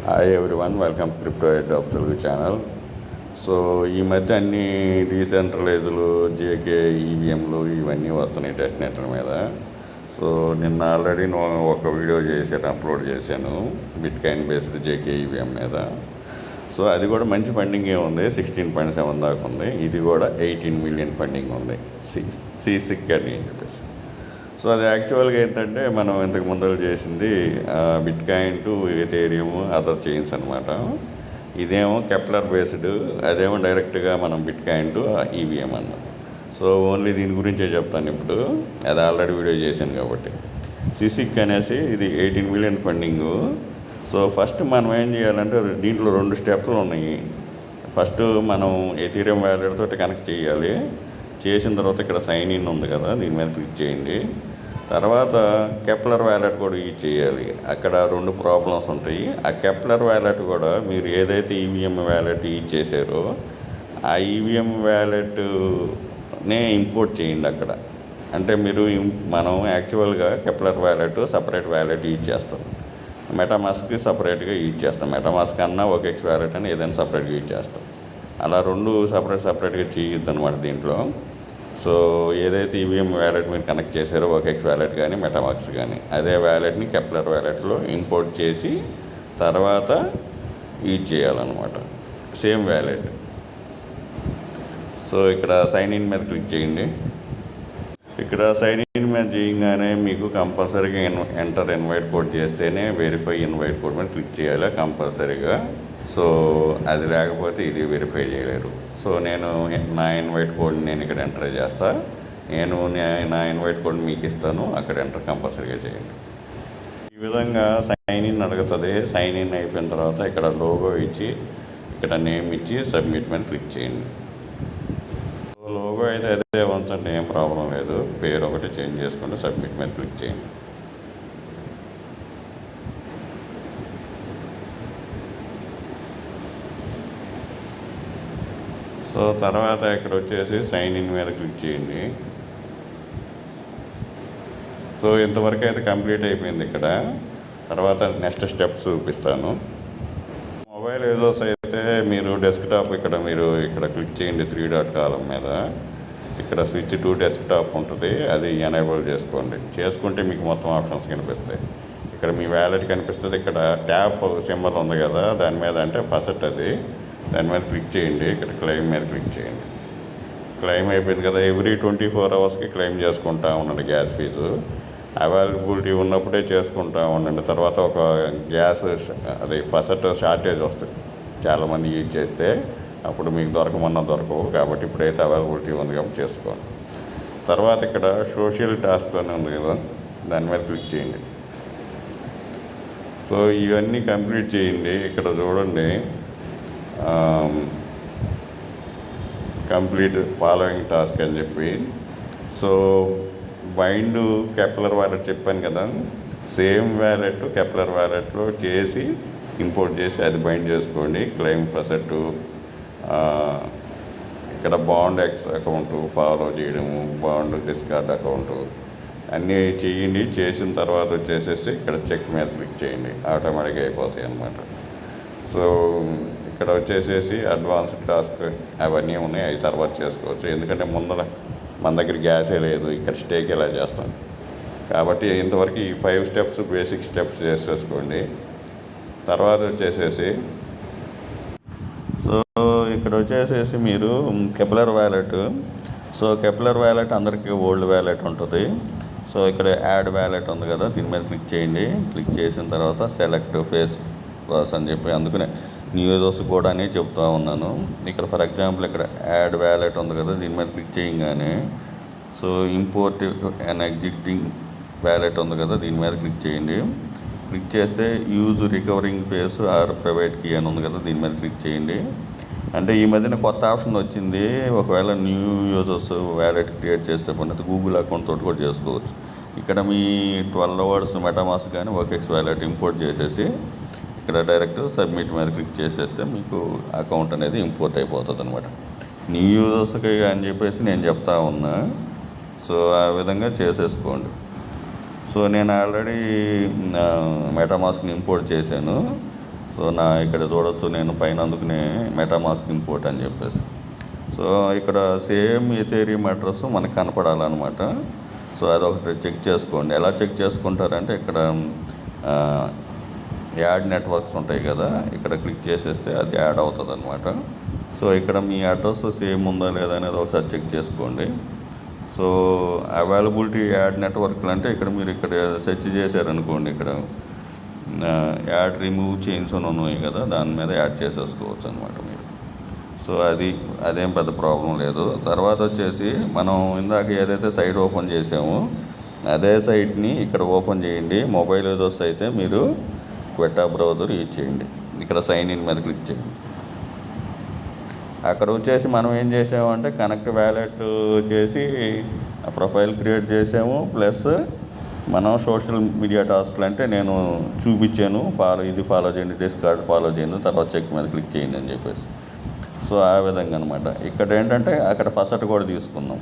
Hi everyone, welcome crypto head of Telugu channel. So ఈ మధ్య అన్ని డీసెంట్రలైజ్లు, జేకే, ఈవీఎంలు ఇవన్నీ వస్తున్నాయి టెస్ట్ నెట్ మీద. సో నిన్న ఆల్రెడీ ఒక వీడియో అప్లోడ్ చేశాను బిట్కాయిన్ బేస్డ్ జేకే ఈవీఎం మీద. సో అది కూడా మంచి ఫండింగే ఉంది, 16.7 దాకా ఉంది. ఇది కూడా 18 మిలియన్ ఫండింగ్ ఉంది సిసిక్ అని చెప్పేసి. సో అది యాక్చువల్గా ఏంటంటే మనం ఇంతకు ముందు చేసింది bitcoin to Ethereum other chains అనమాట. ఇదేమో కెప్లర్ బేస్డ్, అదేమో డైరెక్ట్గా మనం బిట్కాయిన్ టు ఈవీఎం అన్నాం. సో ఓన్లీ దీని గురించే చెప్తాను ఇప్పుడు, అది ఆల్రెడీ వీడియో చేశాను కాబట్టి. సిసిక్ అనేసి ఇది 18 మిలియన్ ఫండింగు. సో ఫస్ట్ మనం ఏం చేయాలంటే దీంట్లో 2 స్టెప్లు ఉన్నాయి. ఫస్ట్ మనం ఎథీరియం వ్యాలెట్ తోటి కనెక్ట్ చేయాలి. చేసిన తర్వాత ఇక్కడ సైన్ ఇన్ ఉంది కదా, దీని మీద క్లిక్ చేయండి. తర్వాత కెప్లర్ వ్యాలెట్ కూడా యూజ్ చేయాలి. అక్కడ 2 ప్రాబ్లమ్స్ ఉంటాయి. ఆ కెప్లర్ వ్యాలెట్ కూడా మీరు ఏదైతే ఈవీఎం వ్యాలెట్ యూజ్ చేశారో ఆ ఈవీఎం వ్యాలెట్నే ఇంపోర్ట్ చేయండి అక్కడ. అంటే మనం యాక్చువల్గా Keplr wallet separate wallet use చేస్తాం, మెటామాస్క్కి సపరేట్గా యూజ్ చేస్తాం. మెటామాస్క్ అన్నా ఓకెక్స్ వ్యాలెట్ అని ఏదైనా సపరేట్గా యూజ్ చేస్తాం. అలా 2 సపరేట్గా చేయొద్దు అనమాట దీంట్లో. సో ఏదైతే ఈవీఎం వ్యాలెట్ మీరు కనెక్ట్ చేశారో ఓకెక్స్ వ్యాలెట్ కానీ మెటామాక్స్ కానీ, అదే వ్యాలెట్ని కెప్లర్ వ్యాలెట్లో ఇంపోర్ట్ చేసి తర్వాత యూజ్ చేయాలన్నమాట, సేమ్ వ్యాలెట్. సో ఇక్కడ సైన్ ఇన్ మీద క్లిక్ చేయండి. ఇక్కడ సైన్ ఇన్ మీద చేయగానే మీకు కంపల్సరీగా ఎంటర్ ఇన్వైట్ కోడ్ చేస్తేనే వెరిఫై ఇన్వైట్ కోడ్ మీద క్లిక్ చేయాలి కంపల్సరీగా. సో అది లేకపోతే ఇది వెరిఫై చేయలేరు. సో నేను నా ఇన్వైట్ కోడ్ ఇక్కడ ఎంటర్ చేస్తా. నా ఇన్వైట్ కోడ్ మీకు ఇస్తాను, అక్కడ ఎంటర్ కంపల్సరీగా చేయండి. ఈ విధంగా సైన్ ఇన్ అడుగుతుంది. సైన్ ఇన్ అయిపోయిన తర్వాత ఇక్కడ లోగో ఇచ్చి, ఇక్కడ నేమ్ ఇచ్చి సబ్మిట్ మీద క్లిక్ చేయండి. లోగో అయితే అదే ఉంచండి, ఏం ప్రాబ్లం లేదు. పేరు ఒకటి చేంజ్ చేసుకుంటే సబ్మిట్ మీద క్లిక్ చేయండి. సో తర్వాత ఇక్కడ వచ్చేసి సైన్ ఇన్ మీద క్లిక్ చేయండి. సో ఇంతవరకు అయితే కంప్లీట్ అయిపోయింది ఇక్కడ. తర్వాత నెక్స్ట్ స్టెప్స్ చూపిస్తాను. మొబైల్ యూజర్స్ అయితే మీరు డెస్క్టాప్ ఇక్కడ క్లిక్ చేయండి 3 డాట్ కాలం మీద. ఇక్కడ స్విచ్ టు డెస్క్టాప్ ఉంటుంది, అది ఎనేబుల్ చేసుకోండి. చేసుకుంటే మీకు మొత్తం ఆప్షన్స్ కనిపిస్తాయి. ఇక్కడ మీ వ్యాలెట్ కనిపిస్తుంది. ఇక్కడ ట్యాప్ సింబల్ ఉంది కదా, దాని మీద అంటే ఫస్ట్ దాని మీద క్లిక్ చేయండి. ఇక్కడ క్లెయిమ్ మీద క్లిక్ చేయండి. క్లెయిమ్ అయిపోయింది కదా, ఎవ్రీ 24 అవర్స్కి క్లెయిమ్ చేసుకుంటూ ఉండండి గ్యాస్ ఫీజు. అవైలబిలిటీ ఉన్నప్పుడే చేసుకుంటూ ఉండండి. తర్వాత ఒక గ్యాస్ ఫస్ట్ షార్టేజ్ వస్తుంది చాలామంది యూజ్ చేస్తే, అప్పుడు మీకు దొరకవు. కాబట్టి ఇప్పుడైతే అవైలబిలిటీ ఉంది కాబట్టి చేసుకోండి. తర్వాత ఇక్కడ సోషల్ టాస్క్ అని ఉంది కదా, దాని మీద క్లిక్ చేయండి. సో ఇవన్నీ కంప్లీట్ చేయండి. ఇక్కడ చూడండి, కంప్లీట్ ఫాలోయింగ్ టాస్క్ అని చెప్పి. సో బైండ్ కెప్లర్ వ్యాలెట్ చెప్పాను కదా, సేమ్ వ్యాలెట్ కెప్లర్ వ్యాలెట్లో చేసి ఇంపోర్ట్ చేసి అది బైండ్ చేసుకోండి. క్లెయిమ్ ఫసెట్, ఇక్కడ బాండ్ అకౌంటు ఫాలో చేయడము, బాండ్ డిస్కార్డ్ అకౌంటు అన్నీ చేయండి. చేసిన తర్వాత వచ్చేసేసి ఇక్కడ చెక్ మీద క్లిక్ చేయండి, ఆటోమేటిక్గా అయిపోతాయి అన్నమాట. సో ఇక్కడ వచ్చేసేసి అడ్వాన్స్డ్ టాస్క్ అవన్నీ ఉన్నాయి, అవి తర్వాత చేసుకోవచ్చు. ఎందుకంటే మన దగ్గర గ్యాసే లేదు, ఇక్కడ స్టేక్ ఎలా చేస్తాం కాబట్టి ఇంతవరకు ఈ 5 స్టెప్స్ బేసిక్ స్టెప్స్ చేసేసుకోండి. తర్వాత వచ్చేసేసి ఇక్కడ వచ్చేసేసి మీరు Keplr wallet. So Keplr wallet అందరికీ ఓల్డ్ వ్యాలెట్ ఉంటుంది. సో ఇక్కడ యాడ్ వ్యాలెట్ ఉంది కదా, దీని మీద క్లిక్ చేయండి. క్లిక్ చేసిన తర్వాత సెలెక్ట్ ఫేస్ పాస్ అని చెప్పి, అందుకనే న్యూ యూజర్స్ కూడా అని చెప్తూ ఉన్నాను. ఇక్కడ ఫర్ ఎగ్జాంపుల్ ఇక్కడ యాడ్ వ్యాలెట్ ఉంది కదా, దీని మీద క్లిక్ చేయగానే so import and existing wallet ఉంది కదా, దీని మీద క్లిక్ చేయండి. క్లిక్ చేస్తే use recovering phrase or private key అని ఉంది కదా, దీని మీద క్లిక్ చేయండి. అంటే ఈ మధ్యన కొత్త ఆప్షన్ వచ్చింది, ఒకవేళ న్యూ యూజర్స్ వ్యాలెట్ క్రియేట్ చేసే పని గూగుల్ అకౌంట్ తోటి కూడా చేసుకోవచ్చు. ఇక్కడ మీ 12 అవర్స్ మెటామాస్క్ కానీ ఓకెక్స్ వ్యాలెట్ ఇంపోర్ట్ చేసేసి ఇక్కడ డైరెక్ట్ సబ్మిట్ మీద క్లిక్ చేసేస్తే మీకు అకౌంట్ అనేది ఇంపోర్ట్ అయిపోతుంది అనమాట. న్యూ యూజర్స్కి అని చెప్పేసి నేను చెప్తా ఉన్నా. సో ఆ విధంగా చేసేసుకోండి. సో నేను ఆల్రెడీ మెటామాస్క్ని ఇంపోర్ట్ చేశాను. సో ఇక్కడ చూడొచ్చు నేను పైన అందుకునే మెటామాస్క్ ఇంపోర్ట్ అని చెప్పేసి. సో ఇక్కడ సేమ్ ఎథేరియం అడ్రస్ మనకు కనపడాలన్నమాట. సో అదొకటి చెక్ చేసుకోండి. ఎలా చెక్ చేసుకుంటారంటే ఇక్కడ యాడ్ నెట్వర్క్స్ ఉంటాయి కదా, ఇక్కడ క్లిక్ చేసేస్తే అది యాడ్ అవుతుంది అనమాట. సో ఇక్కడ మీ అడ్రస్ సేమ్ ఉందా లేదా అనేది ఒకసారి చెక్ చేసుకోండి. సో అవైలబిలిటీ యాడ్ నెట్వర్క్లు అంటే ఇక్కడ మీరు ఇక్కడ సెర్చ్ చేశారనుకోండి, ఇక్కడ యాడ్ రిమూవ్ చేంజ్ అని ఉన్నాయి కదా, దాని మీద యాడ్ చేసేసుకోవచ్చు అనమాట మీరు. సో అదేం పెద్ద ప్రాబ్లం లేదు. తర్వాత వచ్చేసి మనం ఇందాక ఏదైతే సైట్ ఓపెన్ చేసామో అదే సైట్ని ఇక్కడ ఓపెన్ చేయండి. మొబైల్ యూజర్స్ అయితే మీరు క్వెటా బ్రౌజర్ యూజ్ చేయండి. ఇక్కడ సైన్ ఇన్ మీద క్లిక్ చేయండి. అక్కడ వచ్చేసి మనం ఏం చేసామంటే కనెక్ట్ వ్యాలెట్ చేసి ప్రొఫైల్ క్రియేట్ చేసాము. ప్లస్ మనం సోషల్ మీడియా టాస్క్లు అంటే నేను చూపించాను, ఇది ఫాలో చేయండి, డిస్కార్డ్ ఫాలో చేయండి, తర్వాత చెక్ మీద క్లిక్ చేయండి అని చెప్పేసి. సో ఆ విధంగా అనమాట. ఇక్కడ ఏంటంటే అక్కడ ఫస్ట్ కూడా తీసుకుందాం.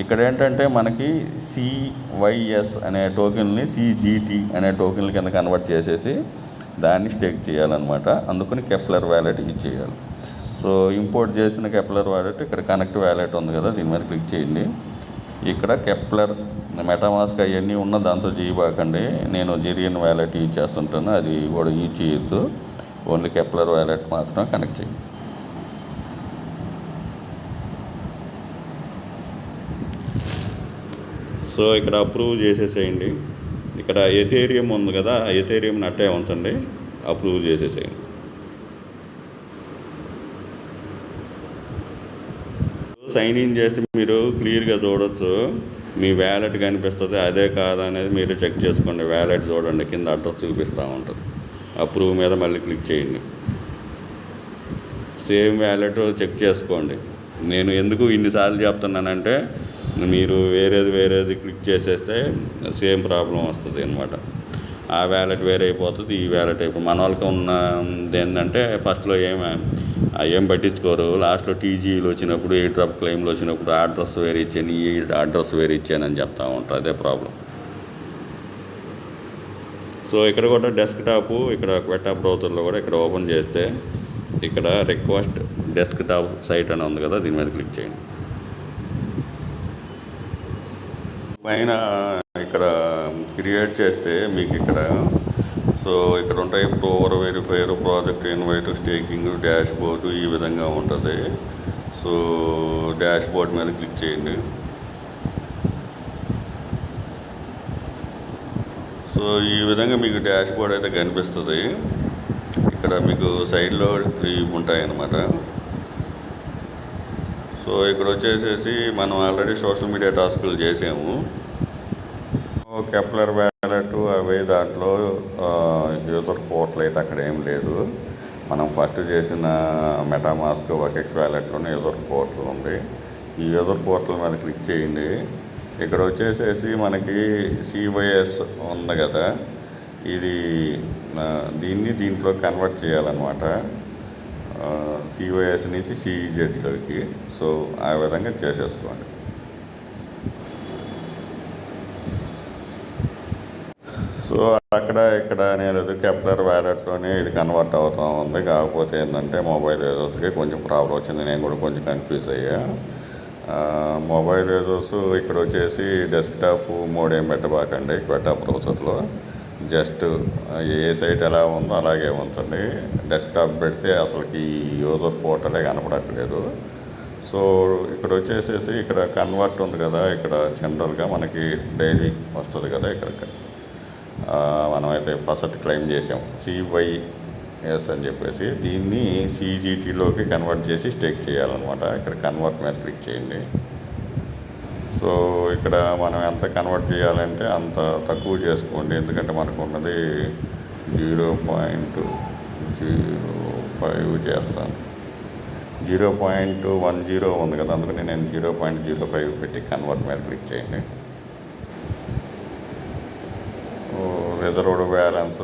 ఇక్కడ ఏంటంటే మనకి CYS అనే టోకెన్ని CGT అనే టోకెన్ల కింద కన్వర్ట్ చేసేసి దాన్ని స్టేక్ చేయాలన్నమాట. అందుకని కెప్లర్ వ్యాలెట్ యూజ్ చేయాలి. సో ఇంపోర్ట్ చేసిన కెప్లర్ వ్యాలెట్ ఇక్కడ కనెక్ట్ వ్యాలెట్ ఉంది కదా, దీని మీద క్లిక్ చేయండి. ఇక్కడ కెప్లర్ మెటామాస్క్ అవన్నీ ఉన్న దాంతో చేయబాకండి. నేను జిరియన్ వ్యాలెట్ యూజ్ చేస్తుంటాను, అది కూడా యూజ్ చేయొద్దు. ఓన్లీ కెప్లర్ వ్యాలెట్ మాత్రం కనెక్ట్ చేయండి. సో ఇక్కడ అప్రూవ్ చేసేసేయండి. ఇక్కడ ఎథేరియం ఉంది కదా, ఎథేరియంని అట్టే ఉంచండి, అప్రూవ్ చేసేసేయండి. సైన్ ఇన్ చేస్తే మీరు క్లియర్గా చూడొచ్చు, మీ వ్యాలెట్ కనిపిస్తుంది. అదే కాదా అనేది మీరు చెక్ చేసుకోండి. వ్యాలెట్ చూడండి, కింద అడ్రస్ చూపిస్తూ ఉంటుంది. అప్రూవ్ మీద మళ్ళీ క్లిక్ చేయండి. సేమ్ వ్యాలెట్ చెక్ చేసుకోండి. నేను ఎందుకు ఇన్నిసార్లు చెప్తున్నానంటే మీరు వేరేది క్లిక్ చేసేస్తే సేమ్ ప్రాబ్లం వస్తుంది అనమాట. ఆ వ్యాలెట్ వేరే అయిపోతుంది, ఈ వ్యాలెట్ అయిపోతుంది. మన వాళ్ళకి ఉన్నది ఏంటంటే ఫస్ట్లో ఏం పట్టించుకోరు. లాస్ట్లో TGలు వచ్చినప్పుడు, ఎయిర్ డ్రాప్ క్లెయిమ్లు వచ్చినప్పుడు ఆ అడ్రస్ వేరే ఇచ్చాను, ఈ అడ్రస్ వేరే ఇచ్చానని చెప్తా ఉంటారు. అదే ప్రాబ్లం. సో ఇక్కడ కూడా డెస్క్టాప్, ఇక్కడ క్వెటా బ్రౌజర్లో కూడా ఇక్కడ ఓపెన్ చేస్తే ఇక్కడ రిక్వెస్ట్ డెస్క్టాప్ సైట్ అని ఉంది కదా, దీని మీద క్లిక్ చేయండి. పైన ఇక్కడ క్రియేట్ చేస్తే మీకు ఇక్కడ ఇక్కడ ఉంటాయి prover, verifier, project invite, staking, dashboard, ఈ విధంగా ఉంటుంది. సో డాష్ బోర్డ్ మీద క్లిక్ చేయండి. సో ఈ విధంగా మీకు డాష్ బోర్డ్ అయితే కనిపిస్తుంది. ఇక్కడ మీకు సైడ్లో ఇవి ఉంటాయి అన్నమాట. సో ఇక్కడ వచ్చేసేసి మనం ఆల్రెడీ సోషల్ మీడియా టాస్కులు చేసాము. కెప్లర్ వ్యాలెట్ అవి దాంట్లో యూజర్ పోర్టల్ అయితే అక్కడ ఏం లేదు. మనం ఫస్ట్ చేసిన మెటామాస్క్ వకెక్స్ వ్యాలెట్లోనే యూజర్ పోర్టల్ ఉంది. ఈ యూజర్ పోర్టల్ మీద క్లిక్ చేయండి. ఇక్కడ వచ్చేసేసి మనకి CYS ఉంది కదా, ఇది దీంట్లో కన్వర్ట్ చేయాలన్నమాట. CYS నుంచి CGTలోకి. సో ఆ విధంగా చేసేసుకోండి. సో ఇక్కడ నేను కెప్లర్ వ్యాలెట్లోనే ఇది కన్వర్ట్ అవుతూ ఉంది. కాకపోతే ఏంటంటే మొబైల్ యూజర్స్కి కొంచెం ప్రాబ్లం వచ్చింది. నేను కూడా కొంచెం కన్ఫ్యూజ్ అయ్యా. మొబైల్ యూజర్స్ ఇక్కడ వచ్చేసి డెస్క్టాప్ మోడ్ ఏం పెట్టబాకండి క్వెటా బ్రౌజర్లో. జస్ట్ ఏ సైట్ ఎలా ఉందో అలాగే ఉంచండి. డెస్క్టాప్ పెడితే అసలుకి యూజర్ పోర్టలే కనపడట్లేదు. సో ఇక్కడ వచ్చేసేసి ఇక్కడ కన్వర్ట్ ఉంది కదా, ఇక్కడ జనరల్గా మనకి డైలీ వస్తుంది కదా, ఇక్కడ మనమైతే ఫస్ట్ క్లెయిమ్ చేసాం CYS అని చెప్పేసి. దీన్ని CGTలోకి కన్వర్ట్ చేసి స్టేక్ చేయాలన్నమాట. ఇక్కడ కన్వర్ట్ మీద క్లిక్ చేయండి. సో ఇక్కడ మనం ఎంత కన్వర్ట్ చేయాలంటే అంత తక్కువ చేసుకోండి, ఎందుకంటే మనకు ఉన్నది 0.05 చేస్తాను. 0.10 ఉంది కదా, అందుకని నేను 0.05 పెట్టి కన్వర్ట్ మీద క్లిక్ చేయండి. రిజర్వ్డ్ బ్యాలెన్స్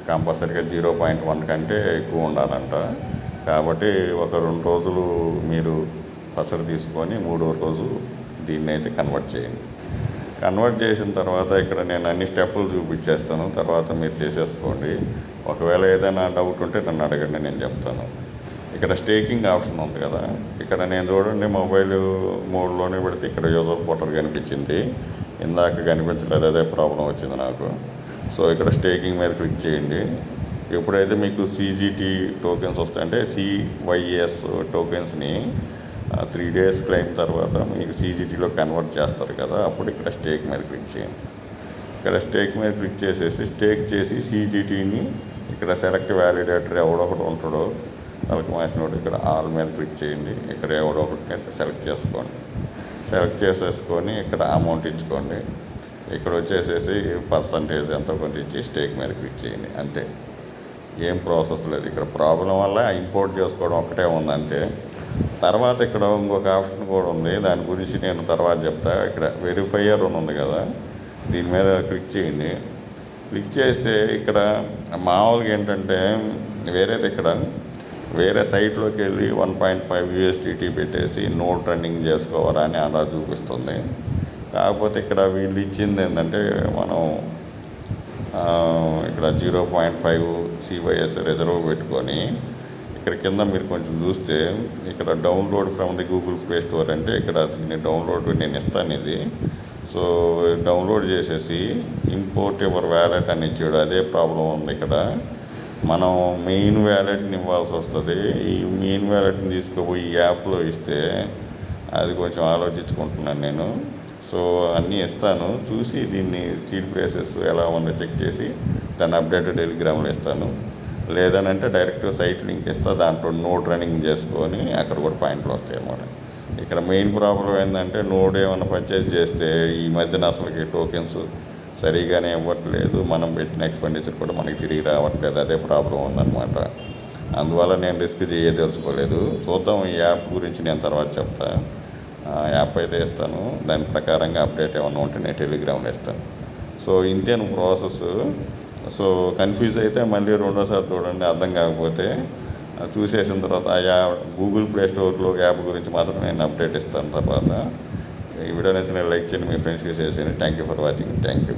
కంపల్సరీగా 0.1 కంటే ఎక్కువ ఉండాలంట. కాబట్టి ఒక 2 రోజులు మీరు ఫస్ట్ తీసుకొని 3వ రోజు దీన్ని అయితే కన్వర్ట్ చేయండి. కన్వర్ట్ చేసిన తర్వాత ఇక్కడ నేను అన్ని స్టెప్పులు చూపించేస్తాను, తర్వాత మీరు చేసేసుకోండి. ఒకవేళ ఏదైనా డౌట్ ఉంటే నన్ను అడగండి, నేను చెప్తాను. ఇక్కడ స్టేకింగ్ ఆప్షన్ ఉంది కదా, ఇక్కడ నేను చూడండి మొబైల్ మోడ్లోనే పెడితే ఇక్కడ యూజర్ పోర్టల్ కనిపించింది, ఇందాక కనిపించలేదు, అదే ప్రాబ్లం వచ్చింది నాకు. సో ఇక్కడ స్టేకింగ్ మీద క్లిక్ చేయండి. ఎప్పుడైతే మీకు CGT టోకెన్స్ వస్తాయంటే CYS టోకెన్స్ని 3 days క్లెయిమ్ తర్వాత మీకు CGTలో కన్వర్ట్ చేస్తారు కదా, అప్పుడు ఇక్కడ స్టేక్ మీద క్లిక్ చేయండి. ఇక్కడ స్టేక్ మీద క్లిక్ చేసేసి స్టేక్ చేసి CGTని ఇక్కడ సెలెక్ట్ వ్యాలిడేటర్ ఎవడొకటి ఉంటాడో వాళ్ళకి మాసినోడు ఇక్కడ ఆల్ మీద క్లిక్ చేయండి. ఇక్కడ ఎవడో ఒకటి సెలెక్ట్ చేసుకోండి. సెలెక్ట్ చేసేసుకొని ఇక్కడ అమౌంట్ ఇచ్చుకోండి. ఇక్కడ వచ్చేసేసి పర్సంటేజ్ ఎంతో కొంత ఇచ్చి స్టేక్ మీద క్లిక్ చేయండి, అంతే. ఏం ప్రాసెస్ లేదు. ఇక్కడ ప్రాబ్లం వల్ల ఇంపోర్ట్ చేసుకోవడం ఒకటే ఉంది అంతే. తర్వాత ఇక్కడ ఇంకొక ఆప్షన్ కూడా ఉంది, దాని గురించి నేను తర్వాత చెప్తా. ఇక్కడ వెరిఫైయర్ ఉంది కదా, దీని మీద క్లిక్ చేయండి. క్లిక్ చేస్తే ఇక్కడ మామూలుగా ఏంటంటే వేరే సైట్లోకి వెళ్ళి 1.5 USDT పెట్టేసి నోట్ రన్నింగ్ చేసుకోవాలా అని అలా చూపిస్తుంది. కాకపోతే ఇక్కడ వీళ్ళు ఇచ్చింది ఏంటంటే మనం ఇక్కడ 0.5 CYS రిజర్వ్ పెట్టుకొని ఇక్కడ కింద మీరు కొంచెం చూస్తే ఇక్కడ download from the Google play store అంటే ఇక్కడ దీన్ని డౌన్లోడ్ నేను ఇస్తాను ఇది. సో డౌన్లోడ్ చేసేసి ఇంపోర్ట్ యువర్ వ్యాలెట్ అని ఇచ్చాడు, అదే ప్రాబ్లం ఉంది. ఇక్కడ మనం మెయిన్ వ్యాలెట్ని ఇవ్వాల్సి వస్తుంది. ఈ మెయిన్ వ్యాలెట్ని తీసుకుపోయి ఈ యాప్లో ఇస్తే అది కొంచెం ఆలోచించుకుంటున్నాను నేను. సో అన్నీ ఇస్తాను, చూసి దీన్ని సీడ్ ప్లేసెస్ ఎలా ఉందో చెక్ చేసి దాన్ని అప్డేట్ టెలిగ్రామ్లో ఇస్తాను. లేదనంటే డైరెక్ట్ సైట్ లింక్ ఇస్తా, దాంట్లో నోట్ రన్నింగ్ చేసుకొని అక్కడ కూడా పాయింట్లు వస్తాయి అన్నమాట. ఇక్కడ మెయిన్ ప్రాబ్లం ఏంటంటే నోడ్ ఏమైనా పర్చేజ్ చేస్తే ఈ మధ్యన అసలుకి టోకెన్స్ సరిగానే ఇవ్వట్లేదు, మనం పెట్టిన ఎక్స్పెండిచర్ కూడా మనకి తిరిగి రావట్లేదు, అదే ప్రాబ్లం ఉందన్నమాట. అందువల్ల నేను రిస్క్ చేయదలుచుకోలేదు. చూద్దాం, ఈ యాప్ గురించి నేను తర్వాత చెప్తా. యాప్ అయితే ఇస్తాను, దాని ప్రకారంగా అప్డేట్ ఏమన్నా ఉంటే నేను టెలిగ్రామ్లో ఇస్తాను. సో ఇంతేను ప్రాసెస్. సో కన్ఫ్యూజ్ అయితే మళ్ళీ రెండోసారి చూడండి, అర్థం కాకపోతే చూసేసిన తర్వాత గూగుల్ ప్లే స్టోర్లో యాప్ గురించి మాత్రం నేను అప్డేట్ ఇస్తాను తర్వాత. ఈ వీడియో నచ్చిన లైక్ చేయండి, మీ ఫ్రెండ్స్కి షేర్ చేయండి. Thank you for watching. Thank you.